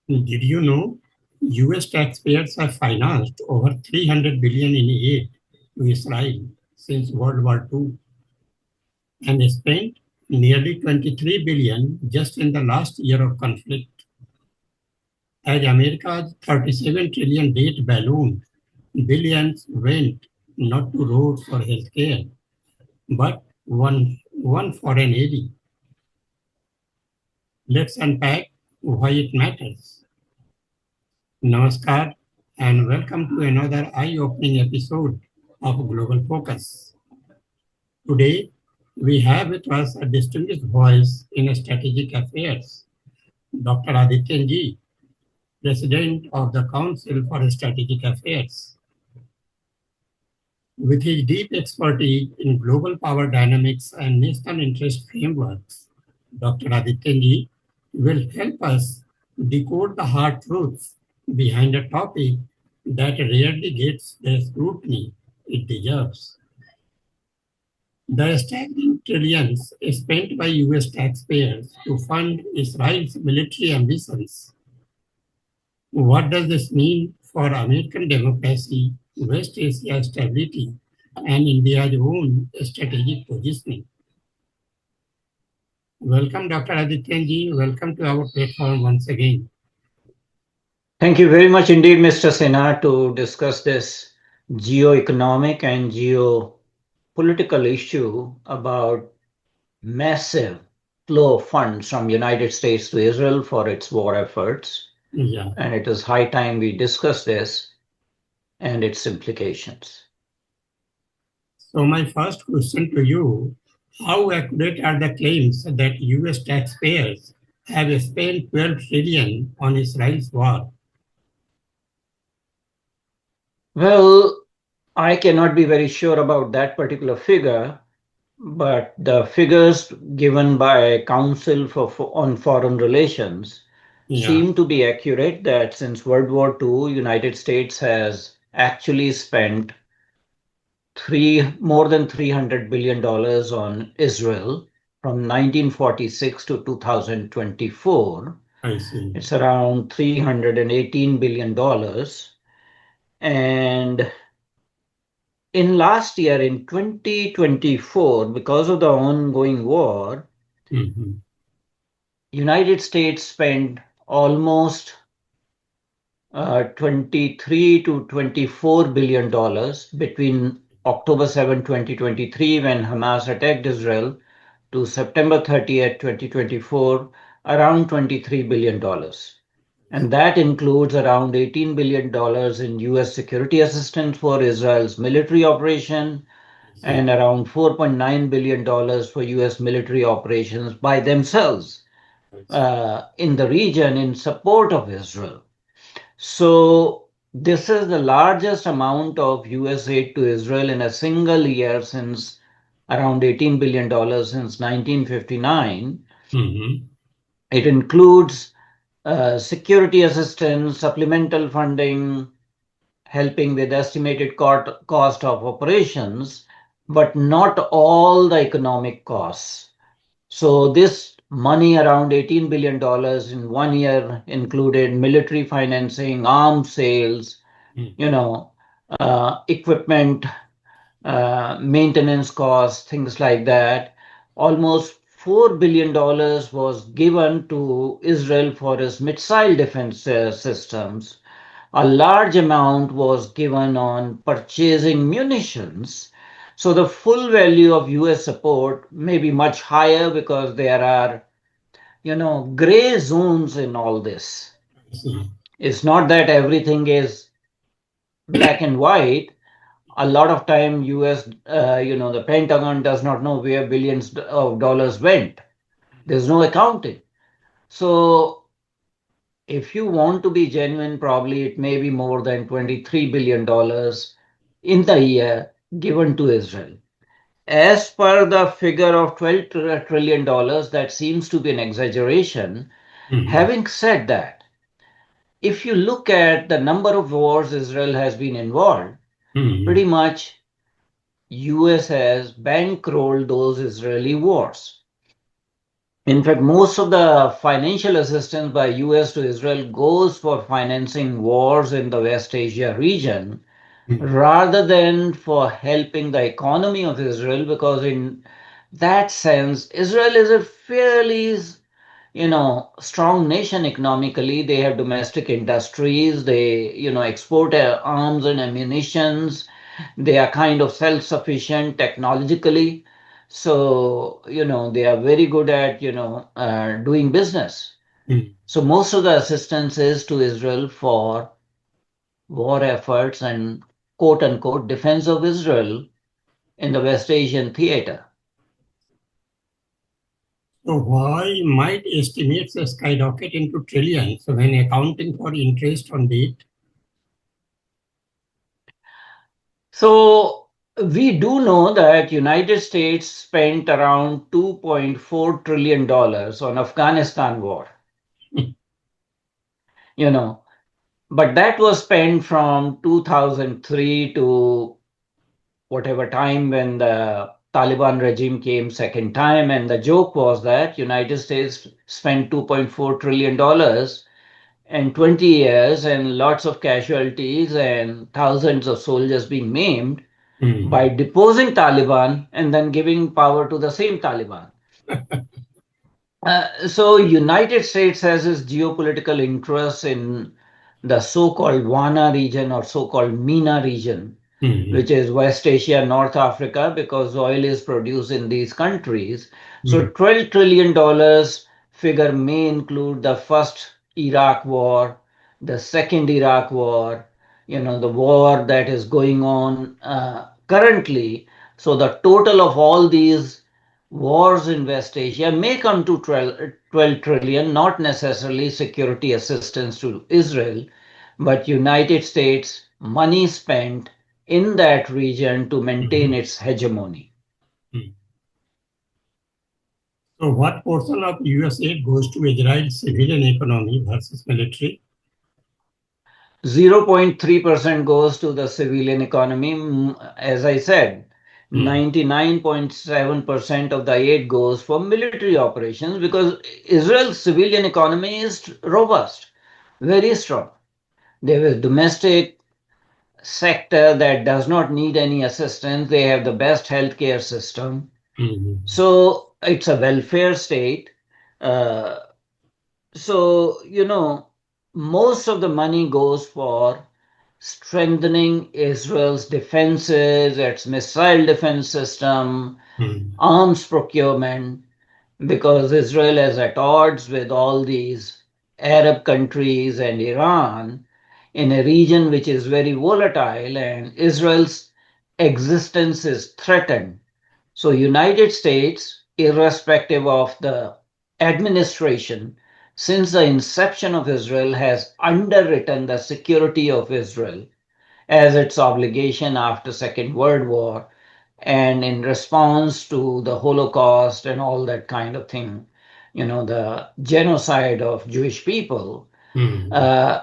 Did you know US taxpayers have financed over 300 billion in aid to Israel since World War II and spent nearly 23 billion just in the last year of conflict? As America's 37 trillion debt ballooned, billions went not to roads or healthcare, but one foreign aid. Let's unpack why it matters. Namaskar and welcome to another eye-opening episode of Global Focus. Today, we have with us a distinguished voice in strategic affairs, Dr. Adityanjee, President of the Council for Strategic Affairs. With his deep expertise in global power dynamics and national interest frameworks, Dr. Adityanjee will help us decode the hard truths behind a topic that rarely gets the scrutiny it deserves. The staggering trillions spent by US taxpayers to fund Israel's military ambitions. What does this mean for American democracy, West Asia stability, and India's own strategic positioning? Welcome, Dr. Adityanjee. Welcome to our platform once again. Thank you very much indeed, Mr. Sinha, to discuss this geo-economic and geopolitical issue about massive flow of funds from United States to Israel for its war efforts. Yeah. And it is high time we discuss this and its implications. So my first question to you, how accurate are the claims that US taxpayers have spent 12 trillion on Israel's war? Well, I cannot be very sure about that particular figure, but the figures given by Council on Foreign Relations seem to be accurate that since World War II, United States has actually spent more than $300 billion on Israel from 1946 to 2024. I see. It's around $318 billion. And in last year, in 2024, because of the ongoing war, United States spent almost 23 to 24 billion dollars between October 7, 2023, when Hamas attacked Israel, to September 30th, 2024, around $23 billion. And that includes around $18 billion in US security assistance for Israel's military operation and around $4.9 billion for US military operations by themselves in the region in support of Israel. So this is the largest amount of US aid to Israel in a single year since around $18 billion since 1959. It includes security assistance, supplemental funding, helping with estimated cost of operations, but not all the economic costs. So this money, around $18 billion in 1 year, included military financing, arms sales, equipment, maintenance costs, things like that. Almost $4 billion was given to Israel for its missile defense systems. A large amount was given on purchasing munitions. So the full value of US support may be much higher because there are, gray zones in all this. It's not that everything is black and white. A lot of time US, the Pentagon does not know where billions of dollars went. There's no accounting. So if you want to be genuine, probably it may be more than $23 billion in the year given to Israel. As per the figure of $12 trillion, that seems to be an exaggeration. Having said that, if you look at the number of wars Israel has been involved, pretty much US has bankrolled those Israeli wars. In fact, most of the financial assistance by US to Israel goes for financing wars in the West Asia region mm, rather than for helping the economy of Israel, because in that sense, Israel is a fairly, strong nation economically. They have domestic industries. They, export arms and ammunitions. They are kind of self-sufficient technologically. So, they are very good at, doing business. mm. So most of the assistance is to Israel for war efforts and quote unquote defense of Israel in the West Asian theater. So why might estimates skyrocket into trillions when accounting for interest on debt? So we do know that United States spent around $2.4 trillion on Afghanistan war, you know, but that was spent from 2003 to whatever time when the Taliban regime came second time. And the joke was that United States spent $2.4 trillion in 20 years and lots of casualties and thousands of soldiers being maimed by Mhm. deposing Taliban and then giving power to the same Taliban. So United States has its geopolitical interests in the so-called WANA region or so-called MENA region, which Mhm. is West Asia, North Africa, because oil is produced in these countries. So Mhm. $12 trillion figure may include the first Iraq war, the second Iraq war, the war that is going on currently. So the total of all these wars in West Asia may come to 12 trillion, not necessarily security assistance to Israel, but United States money spent in that region to maintain Mhm. its hegemony. Mhm. So what portion of US aid goes to Israel's civilian economy versus military? 0.3% goes to the civilian economy. As I said, Mhm. 99.7% of the aid goes for military operations because Israel's civilian economy is robust, very strong. They have a domestic sector that does not need any assistance. They have the best healthcare system. Mhm. So it's a welfare state. Uh, so, most of the money goes for strengthening Israel's defenses, its missile defense system, Mhm. arms procurement, because Israel is at odds with all these Arab countries and Iran in a region which is very volatile, and Israel's existence is threatened. So United States, irrespective of the administration, since the inception of Israel, has underwritten the security of Israel as its obligation after Second World War and in response to the Holocaust and all that kind of thing, the genocide of Jewish people. Mhm. Uh,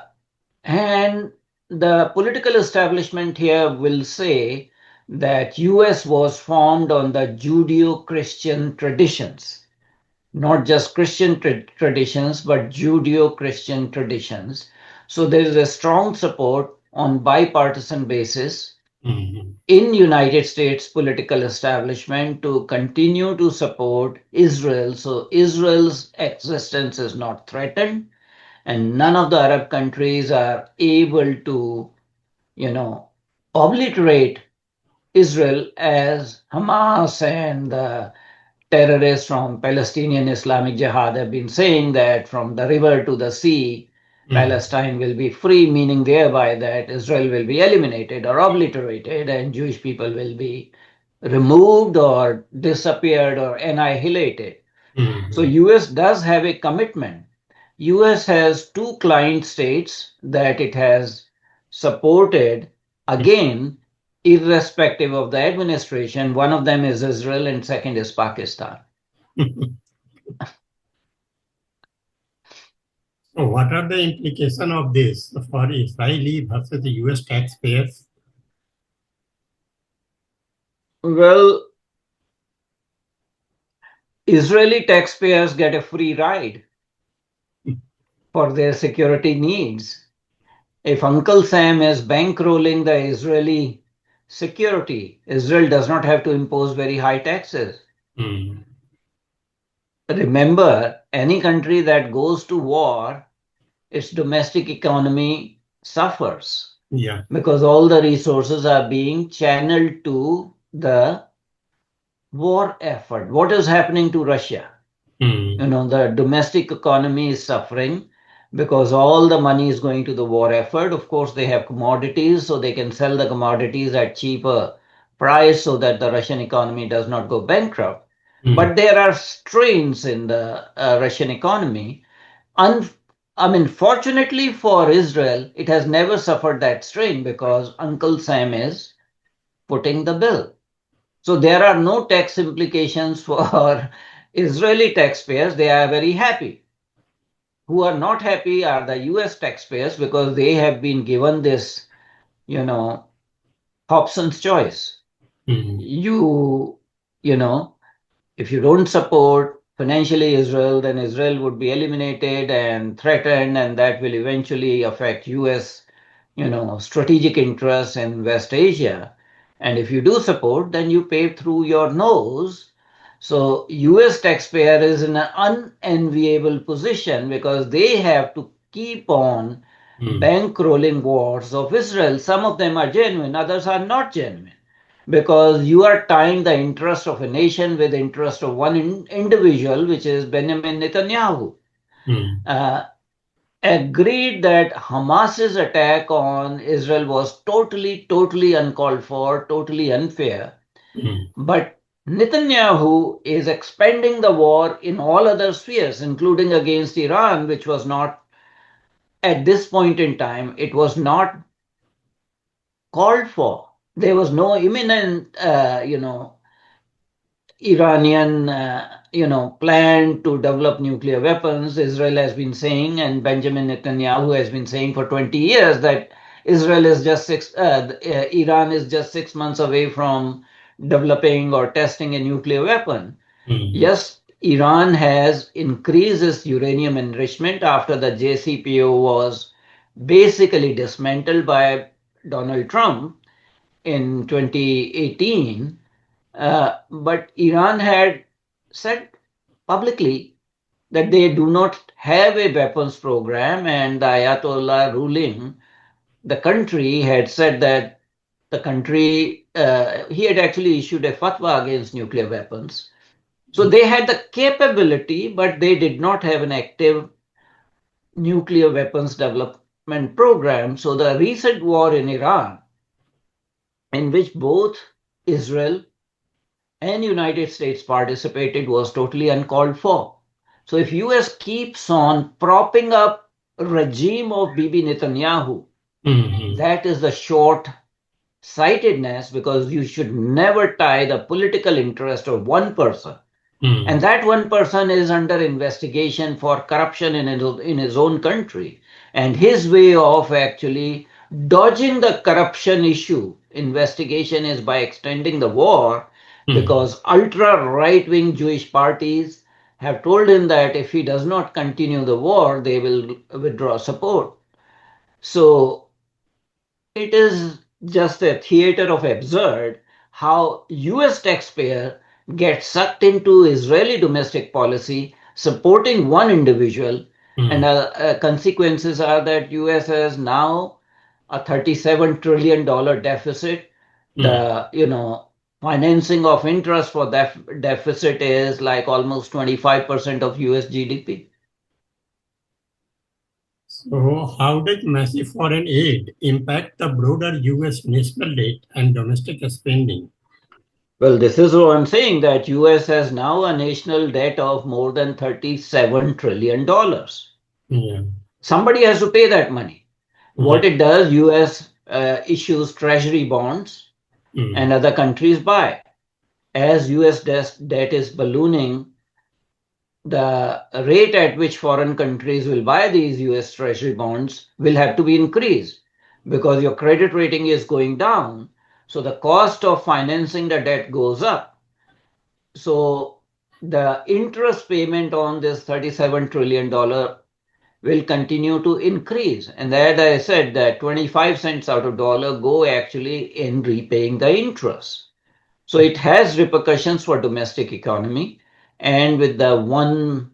and the political establishment here will say that US was formed on the Judeo-Christian traditions, not just Christian traditions, but Judeo-Christian traditions. So there is a strong support on bipartisan basis Mhm. in United States political establishment to continue to support Israel. So Israel's existence is not threatened and none of the Arab countries are able to, you know, obliterate Israel as Hamas and the terrorists from Palestinian Islamic Jihad have been saying that from the river to the sea, Mhm. Palestine will be free, meaning thereby that Israel will be eliminated or obliterated and Jewish people will be removed or disappeared or annihilated. So Mhm. US does have a commitment. US has two client states that it has supported again irrespective of the administration. One of them is Israel and second is Pakistan. So what are the implications of this for Israeli versus the US taxpayers? Well, Israeli taxpayers get a free ride for their security needs. If Uncle Sam is bankrolling the Israeli security, Israel does not have to impose very high taxes. mm, Remember, any country that goes to war, its domestic economy suffers yeah. because all the resources are being channeled to the war effort. What is happening to Russia? Mm, The domestic economy is suffering because all the money is going to the war effort. Of course, they have commodities, so they can sell the commodities at cheaper price so that the Russian economy does not go bankrupt. mm, But there are strains in the Russian economy. Un- I mean, fortunately for Israel, it has never suffered that strain because Uncle Sam is footing the bill. So there are no tax implications for Israeli taxpayers. They are very happy. Who are not happy are the US taxpayers because they have been given this, you know, Hobson's choice. mm, You, you know, if you don't support financially Israel, then Israel would be eliminated and threatened, and that will eventually affect US, strategic interests in West Asia. And if you do support, then you pay through your nose. So US taxpayer is in an unenviable position because they have to keep on mm, bankrolling wars of Israel. Some of them are genuine, others are not genuine because you are tying the interest of a nation with the interest of one individual, which is Benjamin Netanyahu. mm, Uh, Agreed that Hamas's attack on Israel was totally uncalled for, totally unfair. mm, But Netanyahu is expanding the war in all other spheres, including against Iran, which was not, at this point in time, it was not called for. There was no imminent, Iranian, plan to develop nuclear weapons. Israel has been saying, and Benjamin Netanyahu has been saying for 20 years that Iran is just 6 months away from developing or testing a nuclear weapon. mm, Yes, Iran has increased its uranium enrichment after the JCPO was basically dismantled by Donald Trump in 2018. But Iran had said publicly that they do not have a weapons program, and the Ayatollah ruling the country had said that the country, he had actually issued a fatwa against nuclear weapons. So they had the capability, but they did not have an active nuclear weapons development program. So the recent war in Iran, in which both Israel and United States participated, was totally uncalled for. So if US keeps on propping up regime of Bibi Netanyahu, mm, that is the short sightedness because you should never tie the political interest of one person. And mm, that one person is under investigation for corruption in his own country. And his way of actually dodging the corruption issue investigation is by extending the war mm. because ultra right wing Jewish parties have told him that if he does not continue the war, they will withdraw support. So it is just a theater of absurd how US taxpayer gets sucked into Israeli domestic policy supporting one individual, and Mm. consequences are that US has now a $37 trillion deficit. Mm. The financing of interest for that deficit is like almost 25% of US GDP. So, how does massive foreign aid impact the broader US national debt and domestic spending? Well, this is what I'm saying that US has now a national debt of more than $37 trillion. Yeah. Somebody has to pay that money. Yeah. What it does, US issues treasury bonds and Mm. other countries buy. As US debt is ballooning, the rate at which foreign countries will buy these US treasury bonds will have to be increased because your credit rating is going down. So the cost of financing the debt goes up. So the interest payment on this $37 trillion will continue to increase. And as I said, that 25 cents out of dollar go actually in repaying the interest. So it has repercussions for domestic economy. And with the one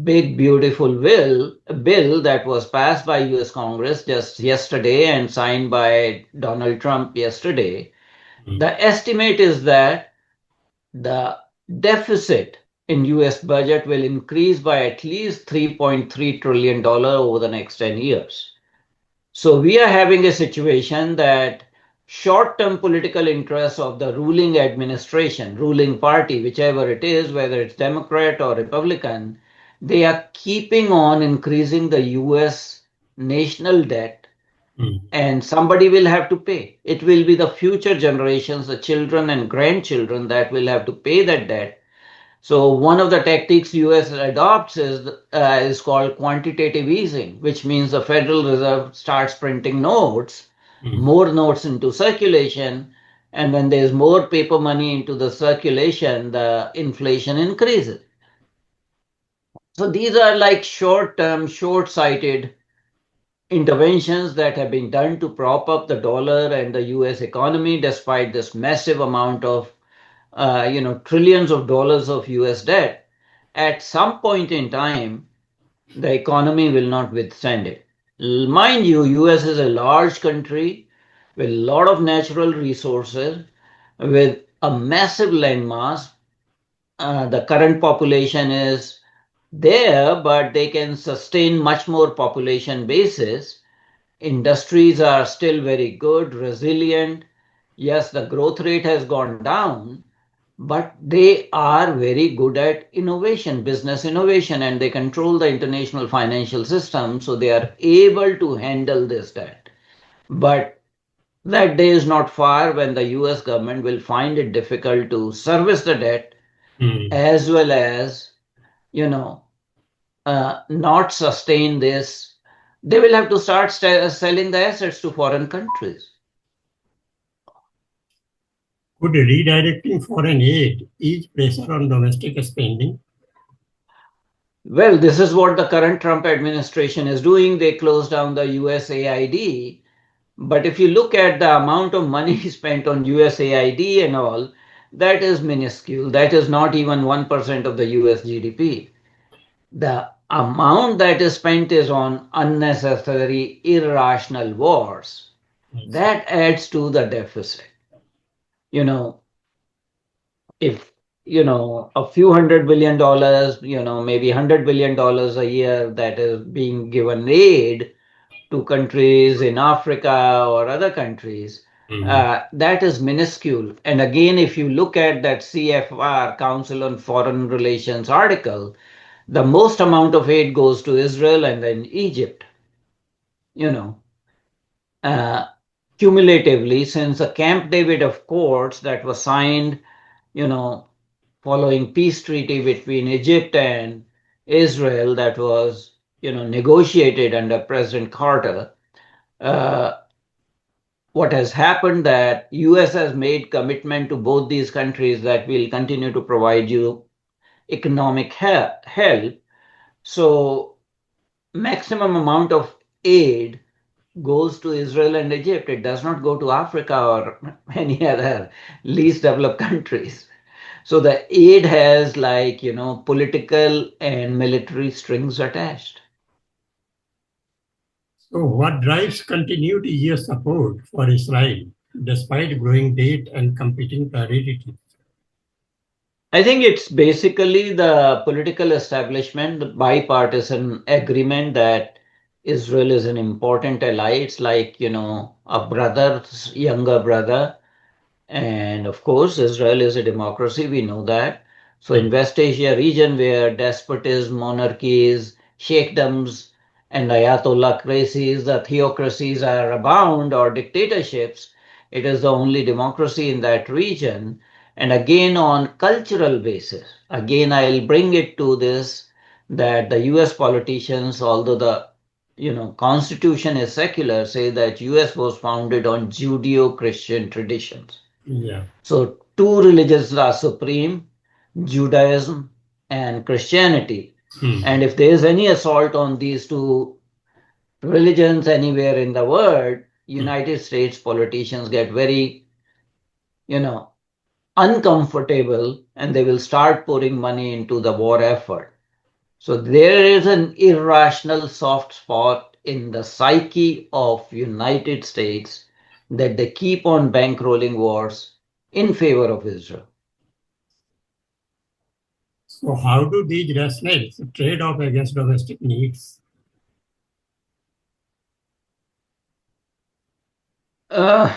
big beautiful bill that was passed by US Congress just yesterday and signed by Donald Trump yesterday, Mm, the estimate is that the deficit in US budget will increase by at least $3.3 trillion over the next 10 years. So we are having a situation that short-term political interests of the ruling administration, ruling party, whichever it is, whether it's Democrat or Republican, they are keeping on increasing the US national debt, mm, and somebody will have to pay. It will be the future generations, the children and grandchildren that will have to pay that debt. So one of the tactics US adopts is called quantitative easing, which means the Federal Reserve starts printing notes, mm. more notes into circulation, and when there's more paper money into the circulation, the inflation increases. So these are like short-term, short-sighted interventions that have been done to prop up the dollar and the US economy despite this massive amount of trillions of dollars of US debt. At some point in time, the economy will not withstand it. Mind you, US is a large country with a lot of natural resources, with a massive landmass. The current population is there, but they can sustain much more population basis. Industries are still very good, resilient. Yes, the growth rate has gone down, but they are very good at innovation, business innovation, and they control the international financial system, so they are able to handle this debt. But that day is not far when the US government will find it difficult to service the debt Mm. as well as, you know, not sustain this. They will have to start selling the assets to foreign countries. Could redirecting foreign aid ease pressure on domestic spending? Well, this is what the current Trump administration is doing. They closed down the USAID. But if you look at the amount of money spent on USAID and all, that is minuscule. That is not even 1% of the US GDP. The amount that is spent is on unnecessary, irrational wars. I see. That adds to the deficit. You know, if a few $100 billion, maybe $100 billion a year that is being given aid to countries in Africa or other countries, Mm, that is minuscule. And again, if you look at that CFR, Council on Foreign Relations article, the most amount of aid goes to Israel and then Egypt. You know, uh, cumulatively, since the Camp David Accords that was signed, you know, following peace treaty between Egypt and Israel that was, negotiated under President Carter. Uh, what has happened that US has made commitment to both these countries that will continue to provide you economic help. So maximum amount of aid goes to Israel and Egypt. It does not go to Africa or any other least developed countries. So the aid has like, political and military strings attached. So, what drives continued US support for Israel despite growing debt and competing priorities? I think it's basically the political establishment, the bipartisan agreement that Israel is an important ally. It's like, a brother's younger brother. And of course, Israel is a democracy, we know that. So, in Mm, West Asia region where despotism, monarchies, sheikdoms, and ayatollahcracies, the theocracies are abound or dictatorships, it is the only democracy in that region. And again, on cultural basis, again, I'll bring it to this that the US politicians, although the constitution is secular, say that US was founded on Judeo-Christian traditions. yeah. So two religions are supreme. Judaism and Christianity. And Hmm. if there is any assault on these two religions anywhere in the world, Hmm. United States politicians get very, you know, uncomfortable and they will start pouring money into the war effort. So there is an irrational soft spot in the psyche of United States that they keep on bankrolling wars in favor of Israel. So, how do these rationales trade off against domestic needs? Uh,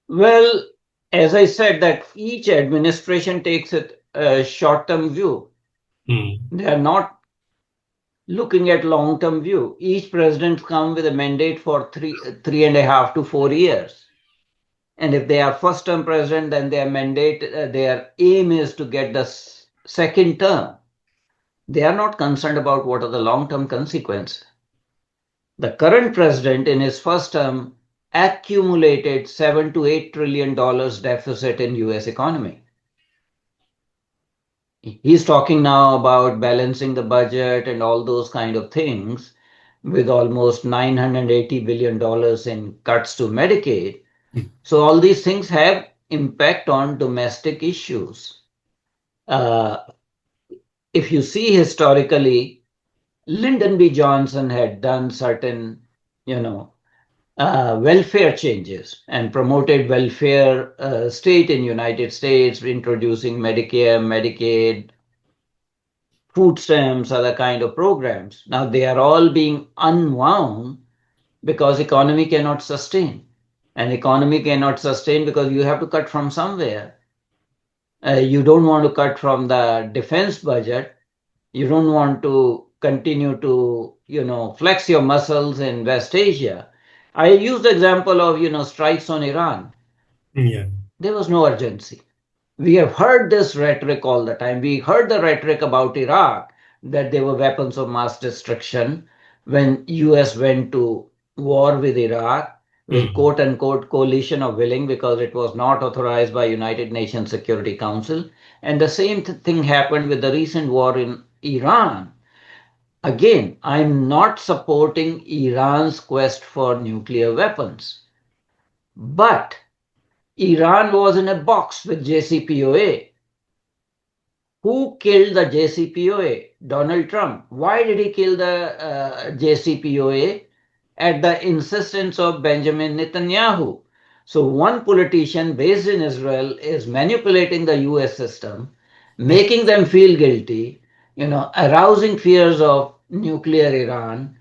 well, as I said, that each administration takes a short-term view. Hmm. They are not looking at long-term view. Each president comes with a mandate for 3.5 to 4 years. And if they are first term president, then their mandate, their aim is to get the second term. They are not concerned about what are the long term consequences. The current president in his first term accumulated $7 to $8 trillion deficit in US economy. He's talking now about balancing the budget and all those kind of things with almost $980 billion in cuts to Medicaid. Hmm. So all these things have impact on domestic issues. Uh, if you see historically, Lyndon B. Johnson had done certain, you know, welfare changes and promoted welfare state in United States, introducing Medicare, Medicaid, food stamps, other kind of programs. Now they are all being unwound because economy cannot sustain. And economy cannot sustain because you have to cut from somewhere. You don't want to cut from the defense budget. You don't want to continue to, flex your muscles in West Asia. I use the example of, strikes on Iran. Yeah. There was no urgency. We have heard this rhetoric all the time. We heard the rhetoric about Iraq that they were weapons of mass destruction when US went to war with Iraq with Hmm. quote unquote coalition of willing because it was not authorized by United Nations Security Council. And the same thing happened with the recent war in Iran. Again, I'm not supporting Iran's quest for nuclear weapons, but Iran was in a box with JCPOA. Who killed the JCPOA? Donald Trump. Why did he kill the JCPOA? At the insistence of Benjamin Netanyahu. So, one politician based in Israel is manipulating the US system, making them feel guilty, arousing fears of nuclear Iran,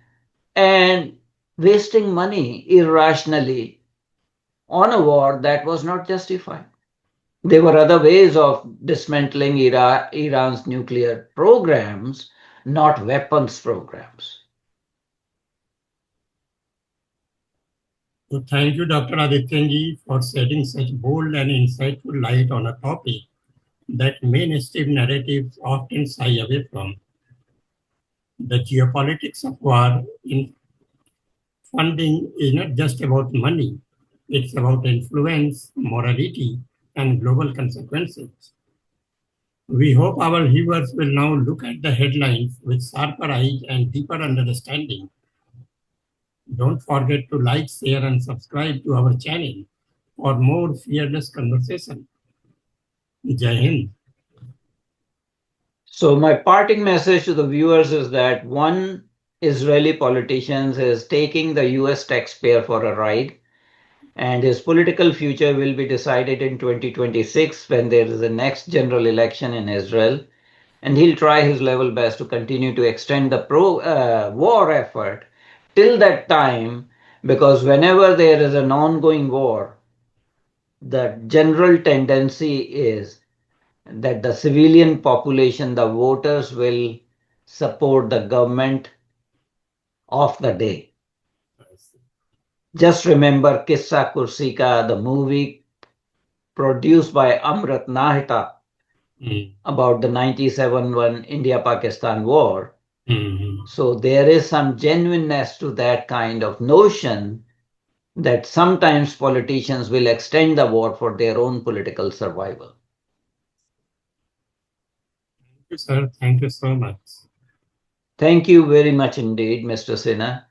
and wasting money irrationally on a war that was not justified. There were other ways of dismantling Iran's nuclear programs, not weapons programs. So, thank you, Dr. Adityanjee, for shedding such bold and insightful light on a topic that mainstream narratives often shy away from. The geopolitics of war in funding is not just about money, it's about influence, morality, and global consequences. We hope our viewers will now look at the headlines with sharper eyes and deeper understanding. Don't forget to like, share, and subscribe to our channel for more fearless conversation. Jai Hind. So, my parting message to the viewers is that one, Israeli politician is taking the US taxpayer for a ride, and his political future will be decided in 2026 when there is a next general election in Israel. And he'll try his level best to continue to extend the war effort till that time, because whenever there is an ongoing war, the general tendency is that the civilian population, the voters, will support the government of the day. Just remember Kissa Kursi Ka, the movie produced by Amrit Nahta Mm. about the 97 one India-Pakistan war. Mm. So there is some genuineness to that kind of notion that sometimes politicians will extend the war for their own political survival. Thank you, sir. Thank you so much. Thank you very much indeed, Mr. Sinha.